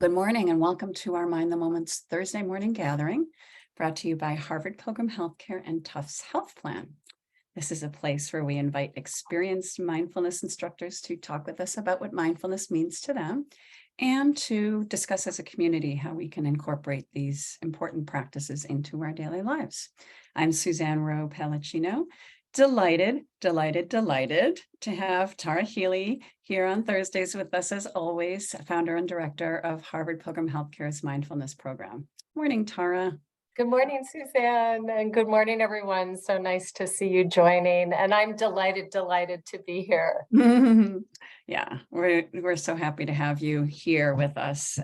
Good morning and welcome to our Mind the Moment's Thursday morning gathering, brought to you by Harvard Pilgrim Healthcare and Tufts Health Plan. This is a place where we invite experienced mindfulness instructors to talk with us about what mindfulness means to them and to discuss as a community how we can incorporate these important practices into our daily lives. I'm Suzanne Rowe Palacino. Delighted to have Tara Healey here on Thursdays with us as always, founder and director of Harvard Pilgrim Healthcare's mindfulness program. Morning, Tara. Good morning, Suzanne, and good morning, everyone. So nice to see you joining, and I'm delighted to be here. Yeah, we're so happy to have you here with us.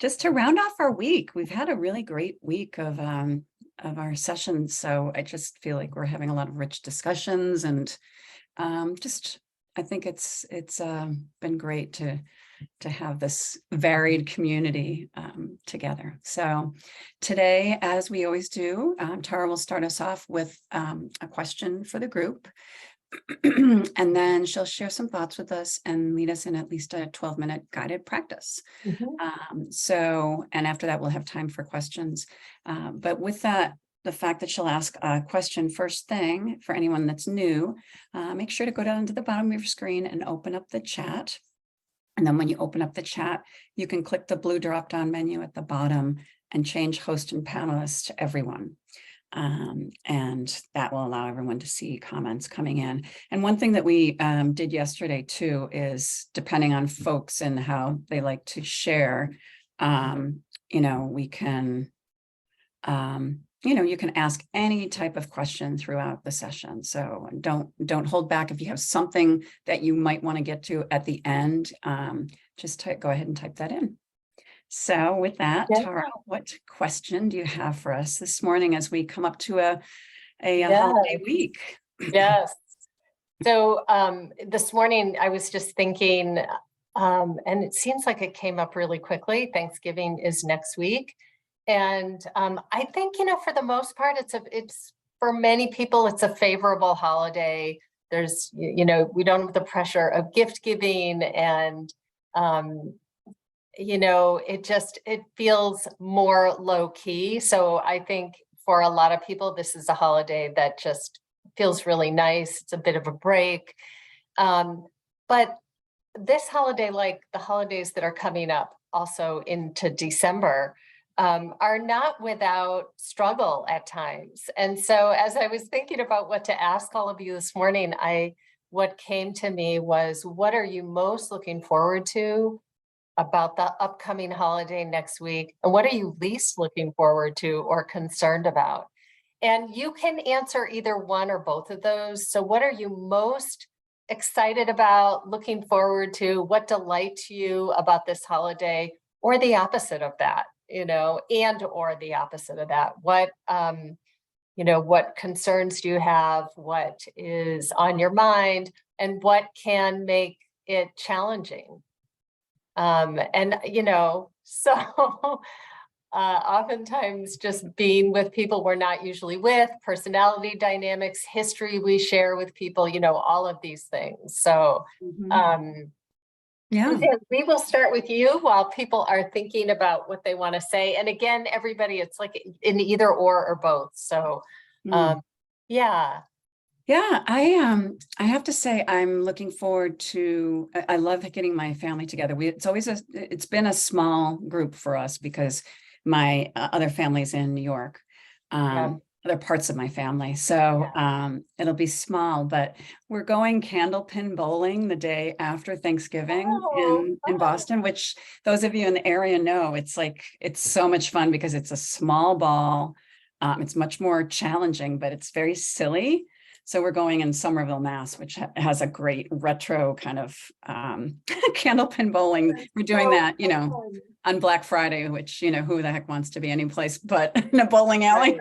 Just to round off our week, we've had a really great week of our sessions. So I just feel like we're having a lot of rich discussions, and I think it's been great to have this varied community together. So today, as we always do, Tara will start us off with a question for the group. And then she'll share some thoughts with us and lead us in at least a 12-minute guided practice. And after that, we'll have time for questions. But with that, the fact that she'll ask a question first thing for anyone that's new, make sure to go down to the bottom of your screen and open up the chat. And then when you open up the chat, you can click the blue drop-down menu at the bottom and change host and panelist to everyone. And that will allow everyone to see comments coming in. And one thing that we did yesterday too is, depending on folks and how they like to share, we can, you can ask any type of question throughout the session. So don't hold back. If you have something that you might want to get to at the end, just go ahead and type that in. So with that, Tara, what question do you have for us this morning as we come up to a holiday week? Yes. So this morning I was just thinking, and it seems like it came up really quickly. Thanksgiving is next week. And I think, for the most part, it's for many people, it's a favorable holiday. There's, we don't have the pressure of gift giving, and it feels more low key. So I think for a lot of people, this is a holiday that just feels really nice. It's a bit of a break. But this holiday, like the holidays that are coming up also into December, are not without struggle at times. And so as I was thinking about what to ask all of you this morning, what came to me was, what are you most looking forward to about the upcoming holiday next week? And what are you least looking forward to or concerned about? And you can answer either one or both of those. So what are you most excited about, looking forward to? What delights you about this holiday, or the opposite of that, or the opposite of that? What concerns do you have? What is on your mind? And what can make it challenging? Oftentimes just being with people we're not usually with, personality dynamics, history we share with people, all of these things. So, we will start with you while people are thinking about what they want to say. And again, everybody, it's like in either or both. So, Yeah, I have to say I'm looking forward to, I love getting my family together. It's been a small group for us because my other family's in New York, other parts of my family. So it'll be small, but we're going candlepin bowling the day after Thanksgiving in Boston, which those of you in the area know, it's so much fun because it's a small ball. It's much more challenging, but it's very silly. So we're going in Somerville, Mass, which has a great retro kind of candlepin bowling. We're doing that, on Black Friday, which, who the heck wants to be any place but in a bowling alley?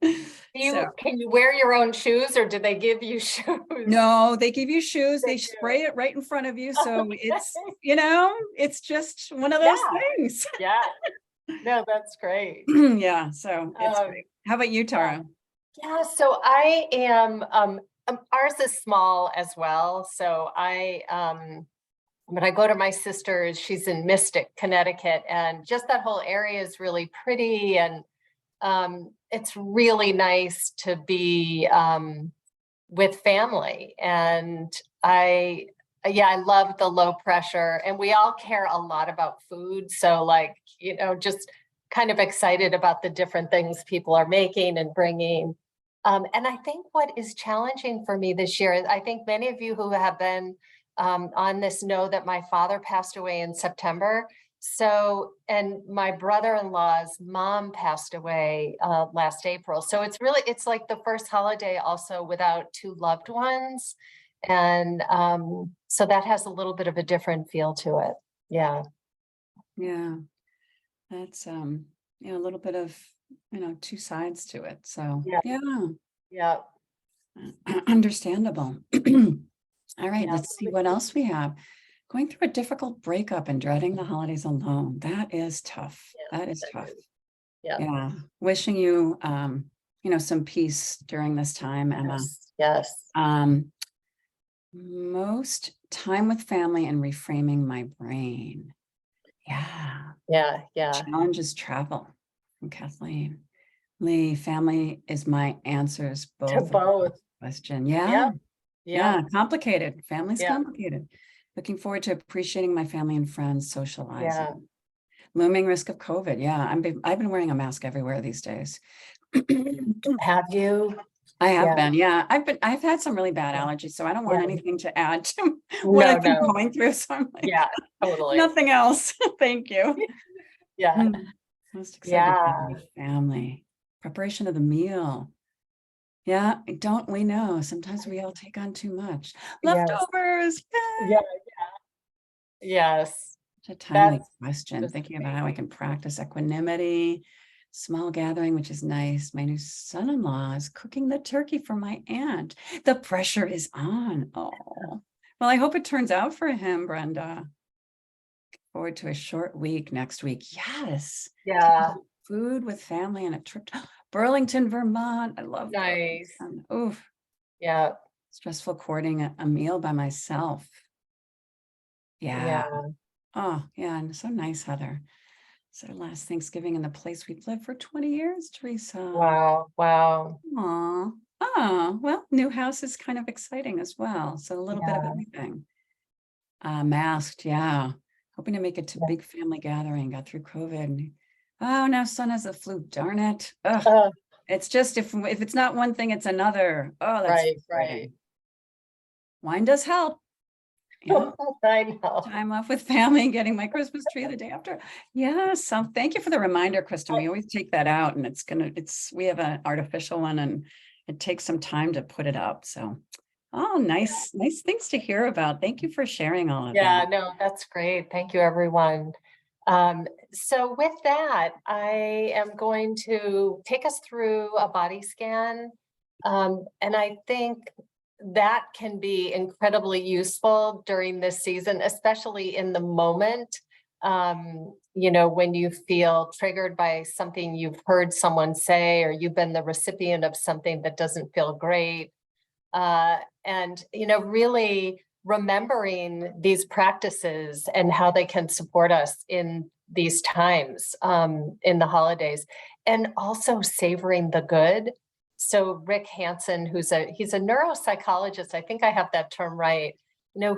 Can you wear your own shoes, or do they give you shoes? No, they give you shoes. They spray it right in front of you. So it's, it's just one of those things. Yeah. No, that's great. Yeah. So it's great. How about you, Tara? Yeah, so I am, ours is small as well. So But I go to my sister's, she's in Mystic, Connecticut, and just that whole area is really pretty. And it's really nice to be with family. And I love the low pressure, and we all care a lot about food. So like, just kind of excited about the different things people are making and bringing. And I think what is challenging for me this year is, I think many of you who have been on this know that my father passed away in September. So, and my brother-in-law's mom passed away last April. So it's like the first holiday also without two loved ones. And so that has a little bit of a different feel to it. Yeah. Yeah. That's a little bit of, two sides to it. So Yeah. yeah, Yeah. understandable. All right, Yeah. let's see what else we have. Going through a difficult breakup and dreading the holidays alone. That is tough. That is tough. Yeah. Yeah. Wishing you, some peace during this time, Emma. Yes. Most time with family and reframing my brain. Yeah. Yeah. Yeah. Challenge is travel from Kathleen. Lee, family is my answers, To both. both. Question. Yeah. Yeah. Complicated. Family's Yeah. complicated. Looking forward to appreciating my family and friends, Yeah. socializing. Looming risk of COVID. Yeah. I've been wearing a mask everywhere these days. Have you? I have Yeah. been. Yeah. I've had some really bad allergies, so I don't want Yeah. anything to add to what I've been going through. So I'm like, Yeah, totally. nothing else. Thank you. Yeah. Most excited Yeah. with family. Preparation of the meal. Yeah, don't we know? Sometimes we all take on too much. Yes. Leftovers. Yay! Yeah. Yes. Such a timely That's question. just Thinking about how I can practice equanimity, small gathering, which is nice. My new son-in-law is cooking the turkey for my aunt. The pressure is on. Oh, well, I hope it turns out for him, Brenda. Looking forward to a short week next week. Yes. Yeah. Food with family and a trip to Burlington, Vermont. I love Nice. Burlington. Oof. Yeah. Stressful courting a meal by myself. Yeah. Oh, yeah. And so nice, Heather. So last Thanksgiving in the place we've lived for 20 years, Teresa. Wow. Wow. Aw. Oh, well, new house is kind of exciting as well. So a little bit of everything. Masked, yeah. Hoping to make it to big family gathering. Got through COVID. Oh, now son has the flu. Darn it. Ugh. It's just if it's not one thing, it's another. Oh, that's right. Wine does help. Yeah. I know. Time off with family and getting my Christmas tree the day after. Yeah. So thank you for the reminder, Kristen. We always take that out, and we have an artificial one, and it takes some time to put it up. So, oh, nice things to hear about. Thank you for sharing all of that. Yeah, no, that's great. Thank you, everyone. So with that, I am going to take us through a body scan. And I think that can be incredibly useful during this season, especially in the moment. When you feel triggered by something you've heard someone say, or you've been the recipient of something that doesn't feel great. And really remembering these practices and how they can support us in these times, in the holidays, and also savoring the good. So Rick Hansen, he's a neuropsychologist, I think I have that term right.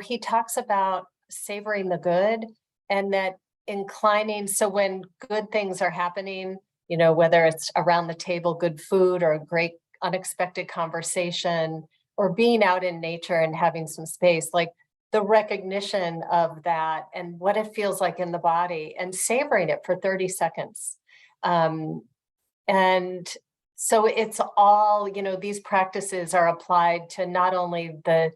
He talks about savoring the good, and that inclining. So when good things are happening, whether it's around the table, good food, or a great unexpected conversation, or being out in nature and having some space, like the recognition of that and what it feels like in the body, and savoring it for 30 seconds. And so it's all, these practices are applied to not only the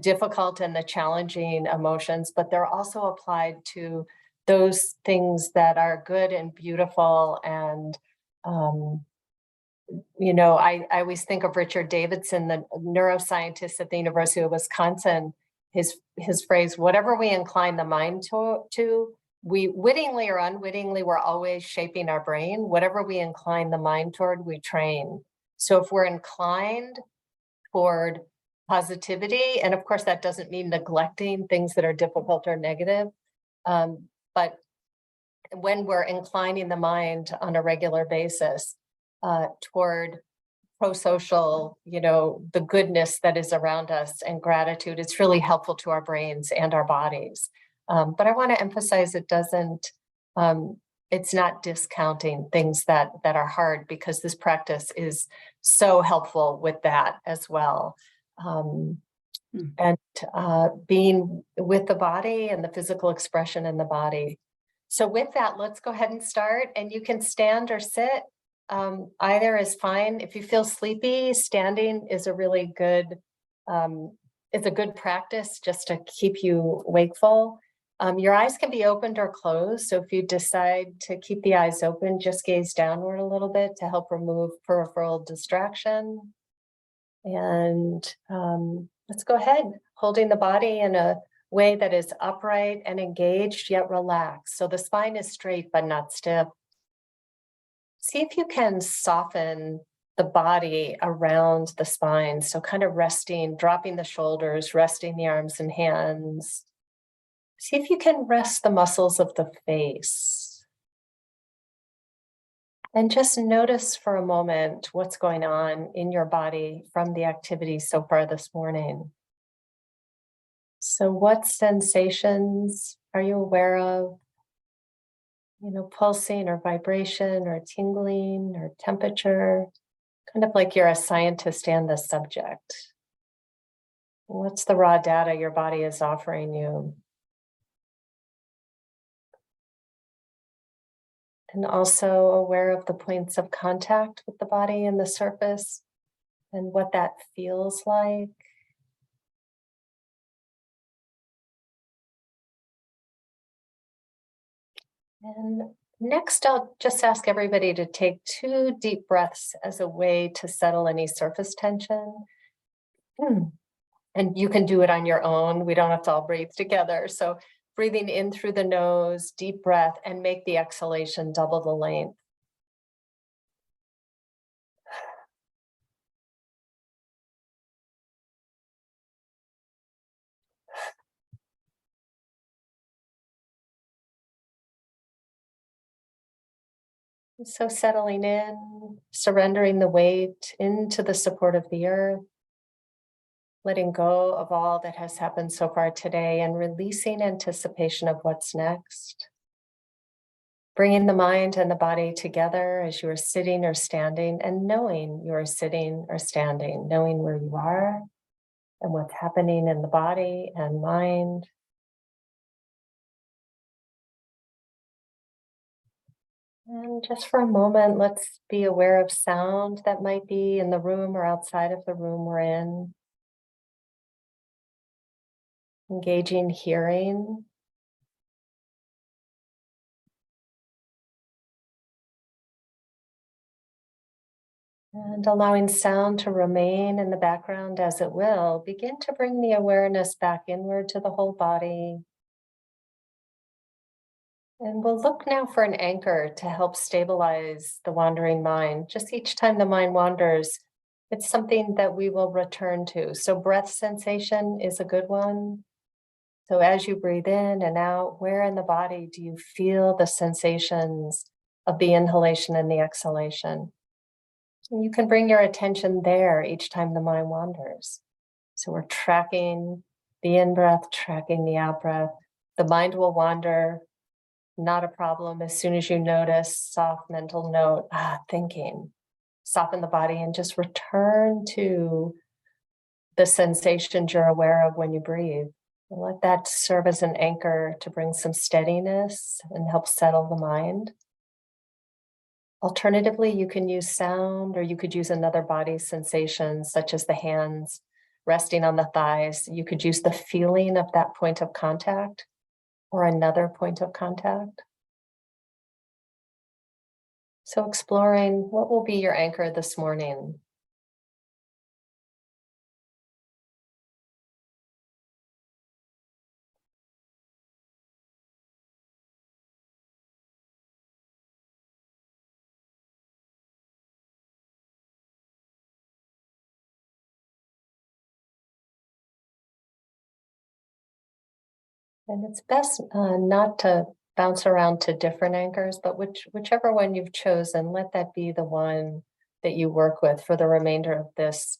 difficult and the challenging emotions, but they're also applied to those things that are good and beautiful. And I always think of Richard Davidson, the neuroscientist at the University of Wisconsin, his phrase, whatever we incline the mind to, we wittingly or unwittingly, we're always shaping our brain. Whatever we incline the mind toward, we train. So if we're inclined toward positivity. And of course, that doesn't mean neglecting things that are difficult or negative. But when we're inclining the mind on a regular basis toward pro-social, the goodness that is around us and gratitude, it's really helpful to our brains and our bodies. But I want to emphasize it's not discounting things that are hard, because this practice is so helpful with that as well. And being with the body and the physical expression in the body. So with that, let's go ahead and start. And you can stand or sit. Either is fine. If you feel sleepy, standing is a really good, it's a good practice just to keep you wakeful. Your eyes can be opened or closed. So if you decide to keep the eyes open, just gaze downward a little bit to help remove peripheral distraction. And let's go ahead, holding the body in a way that is upright and engaged, yet relaxed. So the spine is straight, but not stiff. See if you can soften the body around the spine. So kind of resting, dropping the shoulders, resting the arms and hands. See if you can rest the muscles of the face. And just notice for a moment what's going on in your body from the activity so far this morning. So what sensations are you aware of? Pulsing or vibration or tingling or temperature, kind of like you're a scientist and the subject. What's the raw data your body is offering you? And also aware of the points of contact with the body and the surface and what that feels like. And next, I'll just ask everybody to take 2 deep breaths as a way to settle any surface tension. And you can do it on your own. We don't have to all breathe together. So breathing in through the nose, deep breath, and make the exhalation double the length. So settling in, surrendering the weight into the support of the earth, letting go of all that has happened so far today and releasing anticipation of what's next. Bringing the mind and the body together as you are sitting or standing, and knowing you are sitting or standing, knowing where you are and what's happening in the body and mind. And just for a moment, let's be aware of sound that might be in the room or outside of the room we're in. Engaging hearing. And allowing sound to remain in the background as it will, begin to bring the awareness back inward to the whole body. And we'll look now for an anchor to help stabilize the wandering mind. Just each time the mind wanders, it's something that we will return to. So breath sensation is a good one. So as you breathe in and out, where in the body do you feel the sensations of the inhalation and the exhalation? And you can bring your attention there each time the mind wanders. So we're tracking the in-breath, tracking the out-breath. The mind will wander, not a problem. As soon as you notice, soft mental note, thinking, soften the body and just return to the sensations you're aware of when you breathe. And let that serve as an anchor to bring some steadiness and help settle the mind. Alternatively, you can use sound, or you could use another body sensation, such as the hands resting on the thighs. You could use the feeling of that point of contact or another point of contact. So exploring what will be your anchor this morning. And it's best not to bounce around to different anchors, but whichever one you've chosen, let that be the one that you work with for the remainder of this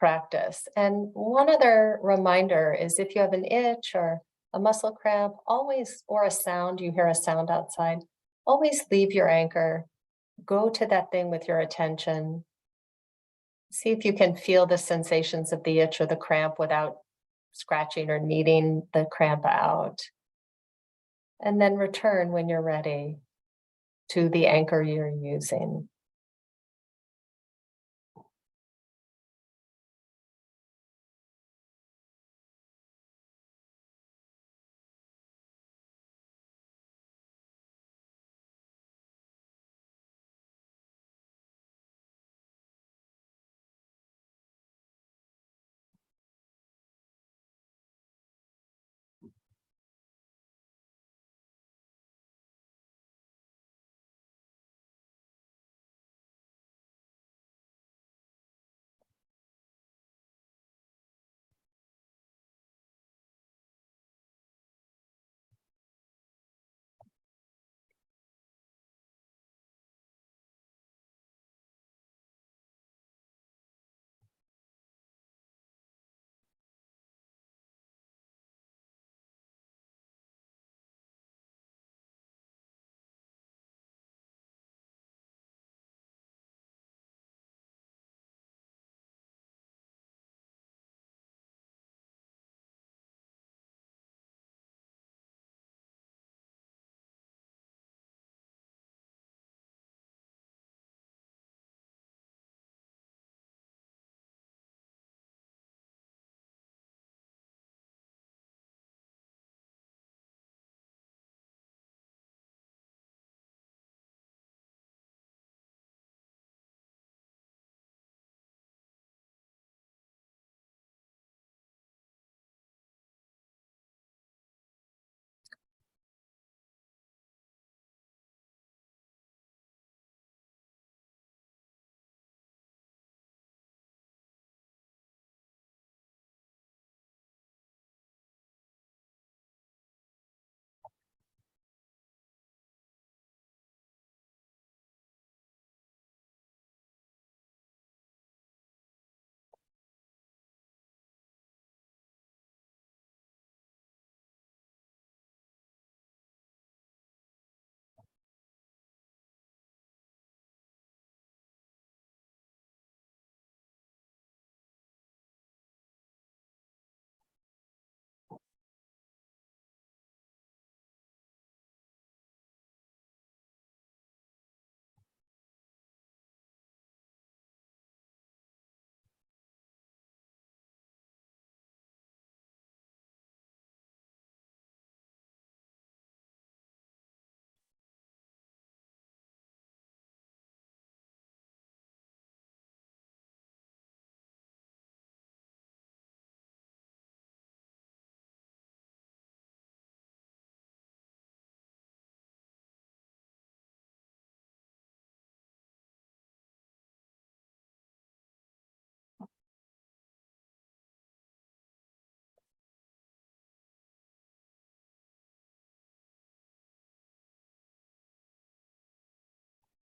practice. And one other reminder is if you have an itch or a muscle cramp, always, or a sound, you hear a sound outside, always leave your anchor, go to that thing with your attention. See if you can feel the sensations of the itch or the cramp without scratching or kneading the cramp out. And then return when you're ready to the anchor you're using.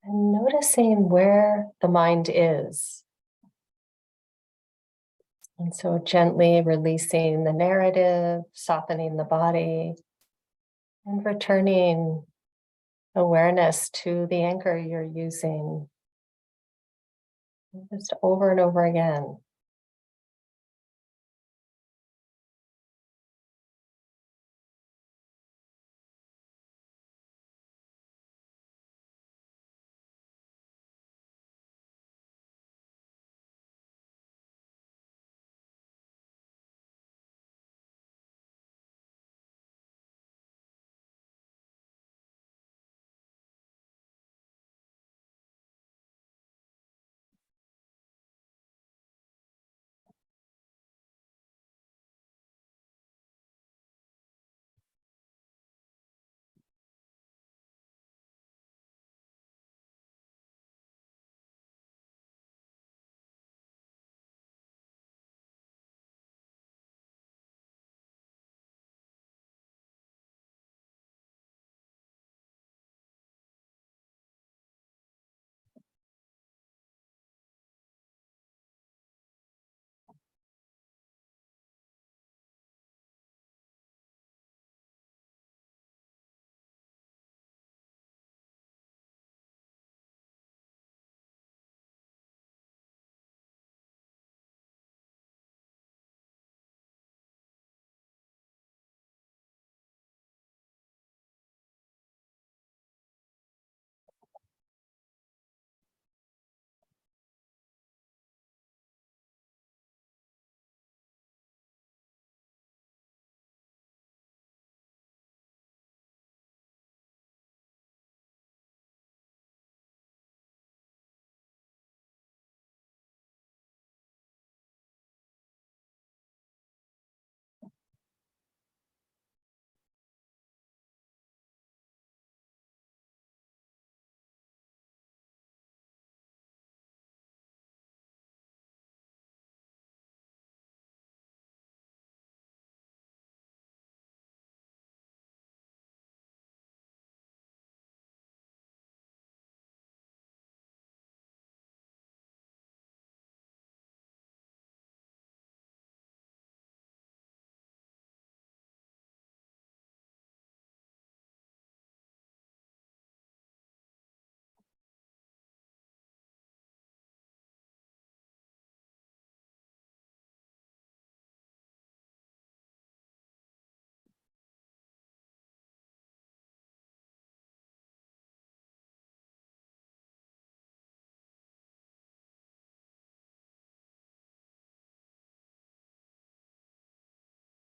And noticing where the mind is. And so gently releasing the narrative, softening the body, and returning awareness to the anchor you're using. Just over and over again.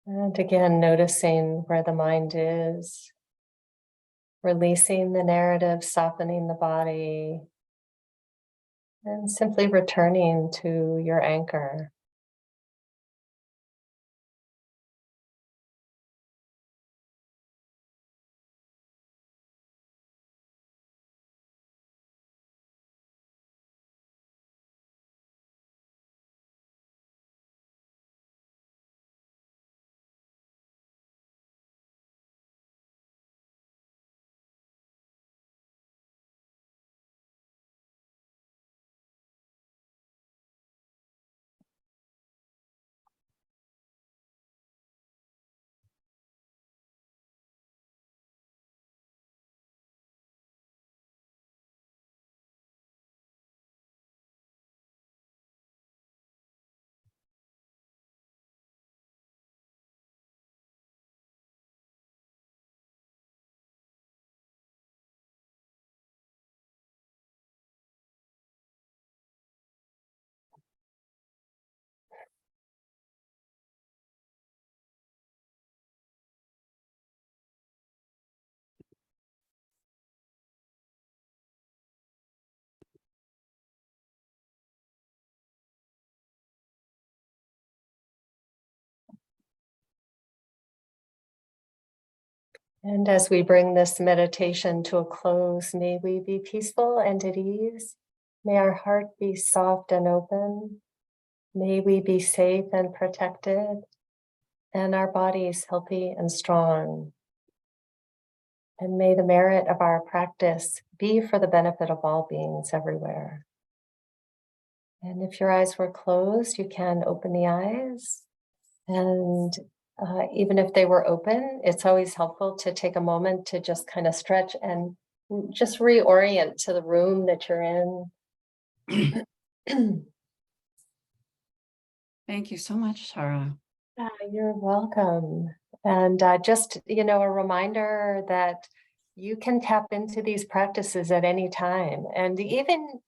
And again, noticing where the mind is, releasing the narrative, softening the body, and simply returning to your anchor. And as we bring this meditation to a close, may we be peaceful and at ease. May our heart be soft and open. May we be safe and protected, and our bodies healthy and strong. And may the merit of our practice be for the benefit of all beings everywhere. And if your eyes were closed, you can open the eyes. And even if they were open, it's always helpful to take a moment to just kind of stretch and just reorient to the room that you're in. Thank you so much, Tara. You're welcome. And just, a reminder that you can tap into these practices at any time. And even,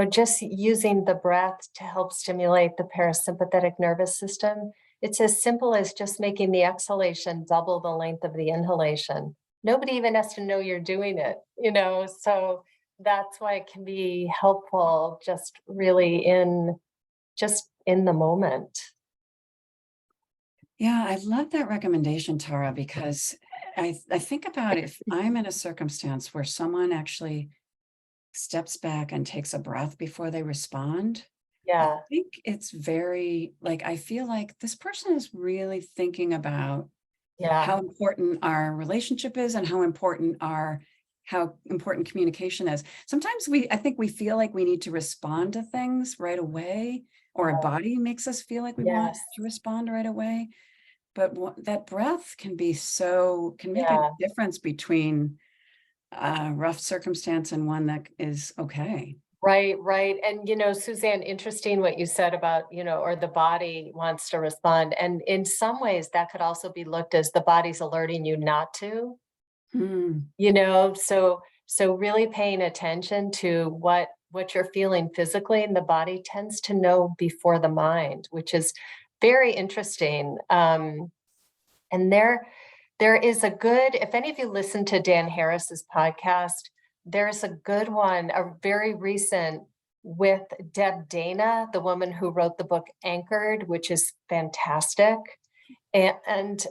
just using the breath to help stimulate the parasympathetic nervous system. It's as simple as just making the exhalation double the length of the inhalation. Nobody even has to know you're doing it, so that's why it can be helpful just really in the moment. Yeah, I love that recommendation, Tara, because I think about if I'm in a circumstance where someone actually steps back and takes a breath before they respond. Yeah. I think it's very, I feel like this person is really thinking about how important our relationship is and how important communication is. Sometimes I think we feel like we need to respond to things right away, or a body makes us feel like we want to respond right away. But that breath can make a difference between a rough circumstance and one that is okay. Right. And, Suzanne, interesting what you said about, or the body wants to respond. And in some ways that could also be looked as the body's alerting you not to, so really paying attention to what you're feeling physically, and the body tends to know before the mind, which is very interesting. And there is a good, if any of you listen to Dan Harris's podcast, there's a good one, a very recent, with Deb Dana, the woman who wrote the book Anchored, which is fantastic. And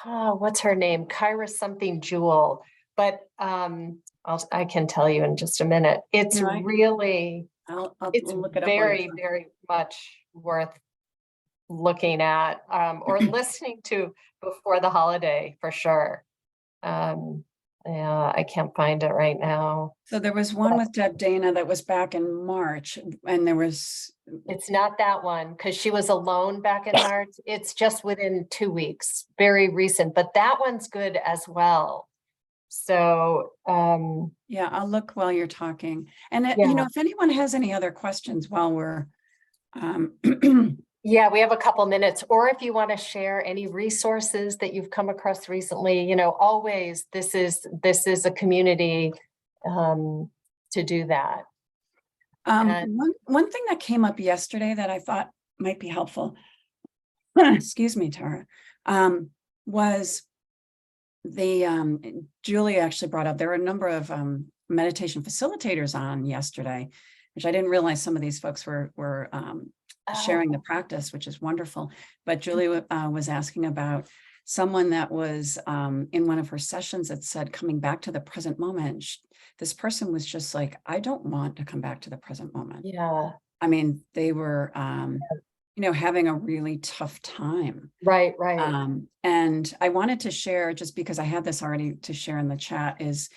what's her name? Kyra something Jewel. But I can tell you in just a minute. It's really, I'll it's look it up. very, very much worth looking at or listening to before the holiday for sure. I can't find it right now. So there was one with Deb Dana that was back in March, and it's not that one, because she was alone back in March. It's just within 2 weeks, very recent, but that one's good as well. So yeah, I'll look while you're talking. And if anyone has any other questions while we're yeah, we have a couple minutes, or if you want to share any resources that you've come across recently, always this is a community to do that. One thing that came up yesterday that I thought might be helpful excuse me, Tara, was Julie actually brought up, there were a number of meditation facilitators on yesterday, which I didn't realize some of these folks were sharing the practice, which is wonderful. But Julie was asking about someone that was in one of her sessions that said, coming back to the present moment. This person was just like, I don't want to come back to the present moment. Yeah. I mean, they were, having a really tough time. Right. And I wanted to share, just because I had this already to share in the chat, is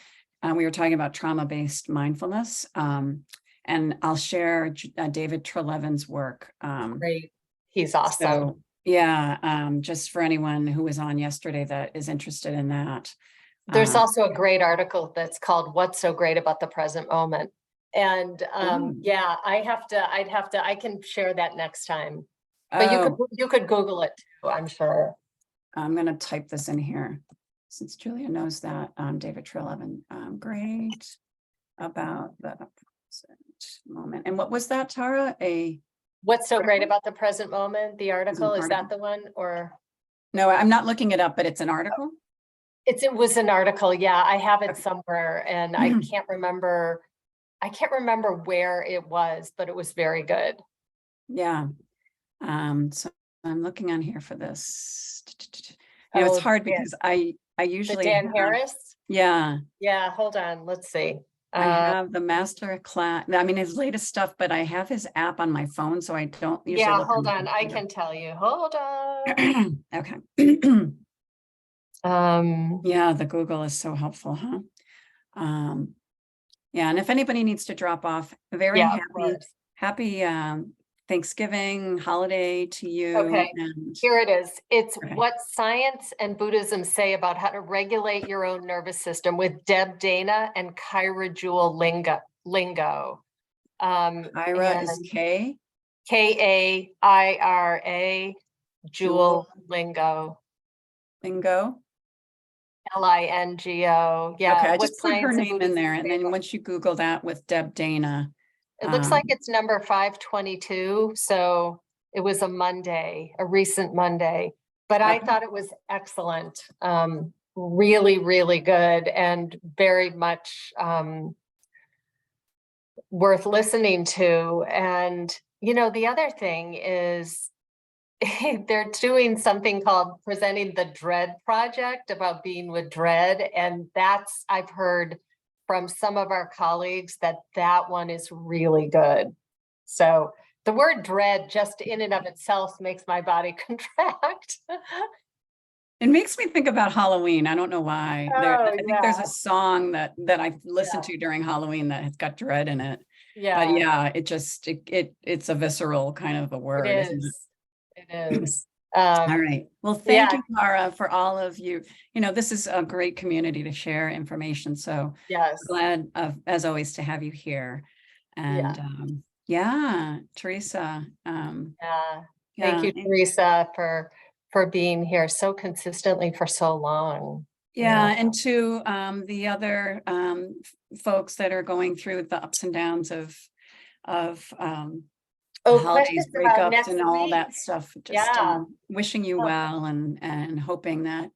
we were talking about trauma-based mindfulness. And I'll share David Treleaven's work. Great. He's awesome. So, yeah, just for anyone who was on yesterday that is interested in that. There's also a great article that's called "What's So Great About the Present Moment." And yeah, I can share that next time. But you could Google it too, I'm sure. I'm going to type this in here since Julia knows that. David Treleaven, great about the present moment. And what was that, Tara? What's so great about the present moment? The article, is that the one? Or no, I'm not looking it up, but it's an article. It was an article. Yeah, I have it somewhere, and I can't remember where it was, but it was very good. Yeah. So I'm looking on here for this. It's hard because I usually Dan Harris. Yeah. Yeah. Hold on. Let's see. I have the master class. I mean, his latest stuff, but I have his app on my phone, so I don't usually. Yeah. Hold on. I can tell you. Hold on. Okay. Yeah, the Google is so helpful, huh? Yeah, and if anybody needs to drop off, very happy Thanksgiving holiday to you. Okay, and here it is. It's What Science and Buddhism Say About How to Regulate Your Own Nervous System with Deb Dana and Kyra Jewel Lingo. Kyra is Kaira Jewel Lingo. Lingo. Lingo. Yeah. Okay, I just put her name in there, and then once you Google that with Deb Dana. It looks like it's number 522. So it was a recent Monday, but I thought it was excellent. Really, really good, and very much worth listening to. And, the other thing is they're doing something called Presenting the Dread Project about being with dread. And I've heard from some of our colleagues that one is really good. So the word dread just in and of itself makes my body contract. It makes me think about Halloween. I don't know why. I think there's a song that I listened to during Halloween that has got dread in it. Yeah. But yeah, it's a visceral kind of a word. It isn't it? It is. All right. Well, thank you, Tara, for all of you. This is a great community to share information. So yes, glad, as always, to have you here. And Teresa. Thank you, Teresa, for being here so consistently for so long. Yeah, and to the other folks that are going through the ups and downs of holidays, breakups, and all that stuff. Just wishing you well, and hoping that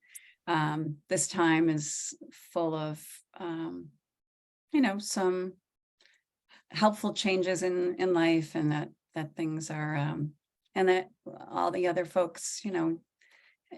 this time is full of some helpful changes in life, and that things are and that all the other folks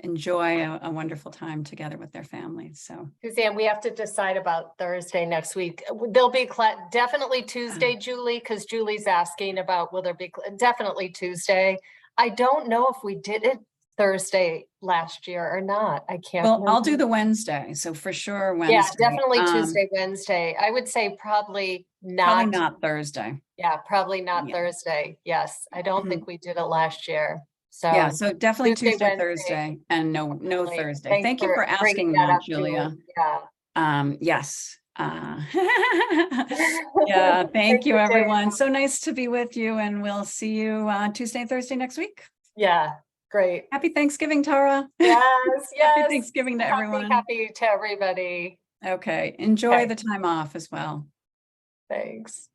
enjoy a wonderful time together with their families. So Suzanne, we have to decide about Thursday next week. There'll be definitely Tuesday, Julie, because Julie's asking about will there be definitely Tuesday. I don't know if we did it Thursday last year or not. I can't. Well, I'll do the Wednesday. So for sure Wednesday. Yeah, definitely Tuesday, Wednesday. I would say probably not Thursday. Yeah, probably not Thursday. Yes, I don't think we did it last year. So so definitely Tuesday, Thursday, and no Thursday. Thank you for asking that, Julia. Yes. Thank you, everyone. So nice to be with you, and we'll see you Tuesday and Thursday next week. Yeah, great. Happy Thanksgiving, Tara. Yes. Happy Thanksgiving to everyone. Happy to everybody. Okay. Enjoy the time off as well. Thanks.